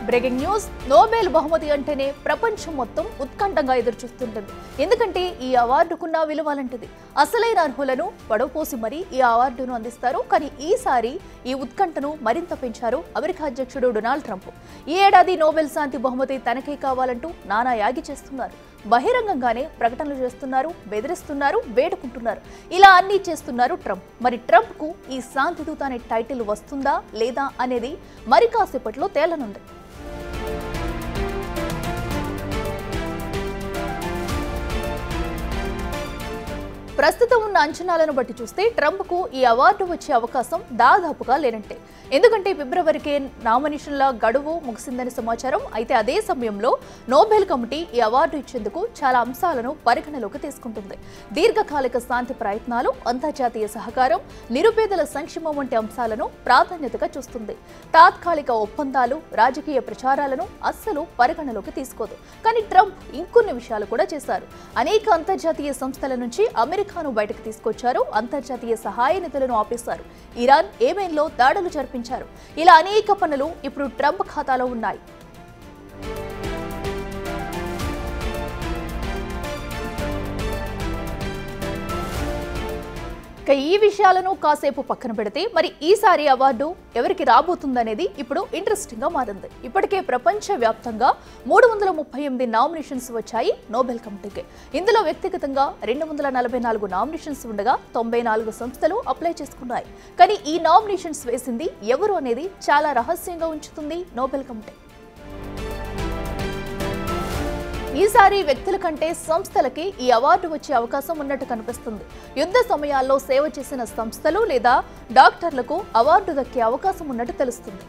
Breaking news Nobel బహుమతి అంటేనే ప్రపంచం మొత్తం ఉత్కంఠంగా ఎదురుచూస్తుంటుంది. ఎందుకంటే ఈ అవార్డుకున్న విలువలంటిది. అసలైన అర్హులను పడవపోసి మరీ ఈ అవార్డును అందిస్తారు. కానీ ఈసారి ఈ ఉత్కంఠను మరింత పెంచారు అమెరికా అధ్యక్షుడు డొనాల్డ్ ట్రంప్. ఈ ఏడాది నోబెల్ శాంతి బహుమతి తనకే కావాలంటూ నానా యాగి చేస్తున్నారు. బహిరంగంగానే ప్రకటనలు చేస్తున్నారు, బెదిరిస్తున్నారు, వేడుకుంటున్నారు. ఇలా అన్నీ చేస్తున్నారు ట్రంప్. మరి ట్రంప్ కు ఈ శాంతి దూత అనే టైటిల్ వస్తుందా లేదా అనేది మరి కాసేపట్లో తేలనుంది. ప్రస్తుతం ఉన్న అంచనాలను బట్టి చూస్తే ట్రంప్కు ఈ అవార్డు వచ్చే అవకాశం దాదాపుగా లేనంటే. ఎందుకంటే ఫిబ్రవరికి నామినేషన్ల గడువు ముగిసిందని సమాచారం. అయితే అదే సమయంలో నోబెల్ కమిటీ ఈ అవార్డు ఇచ్చేందుకు చాలా అంశాలను పరిగణలోకి తీసుకుంటుంది. దీర్ఘకాలిక శాంతి ప్రయత్నాలు, అంతర్జాతీయ సహకారం, నిరుపేదల సంక్షేమం వంటి అంశాలను ప్రాధాన్యతగా చూస్తుంది. తాత్కాలిక ఒప్పందాలు, రాజకీయ ప్రచారాలను అస్సలు పరిగణలోకి తీసుకోదు. కానీ ట్రంప్ ఇంకొన్ని విషయాలు కూడా చేశారు. అనేక అంతర్జాతీయ సంస్థల నుంచి అమెరికాను బయటకు తీసుకొచ్చారు. అంతర్జాతీయ సహాయ నిధులను ఆపేశారు. ఇరాన్, యెమెన్లో దాడులు జరిపించారు. ఇలా అనేక పనులు ఇప్పుడు ట్రంప్ ఖాతాలో ఉన్నాయి. ఈ విషయాలను కాసేపు పక్కన పెడితే మరి ఈసారి అవార్డు ఎవరికి రాబోతుందనేది ఇప్పుడు ఇంట్రెస్టింగ్ గా మారింది. ఇప్పటికే ప్రపంచ వ్యాప్తంగా 338 నామినేషన్స్ వచ్చాయి నోబెల్ కమిటీకి. ఇందులో వ్యక్తిగతంగా 244 నామినేషన్స్ ఉండగా 94 సంస్థలు అప్లై చేసుకున్నాయి. కానీ ఈ నామినేషన్స్ వేసింది ఎవరు అనేది చాలా రహస్యంగా ఉంచుతుంది నోబెల్ కమిటీ. ఈసారి వ్యక్తుల కంటే సంస్థలకి ఈ అవార్డు వచ్చే అవకాశం ఉన్నట్టు కనిపిస్తుంది. యుద్ధ సమయాల్లో సేవ చేసిన సంస్థలు లేదా డాక్టర్లకు అవార్డు దక్కే అవకాశం ఉన్నట్టు తెలుస్తుంది.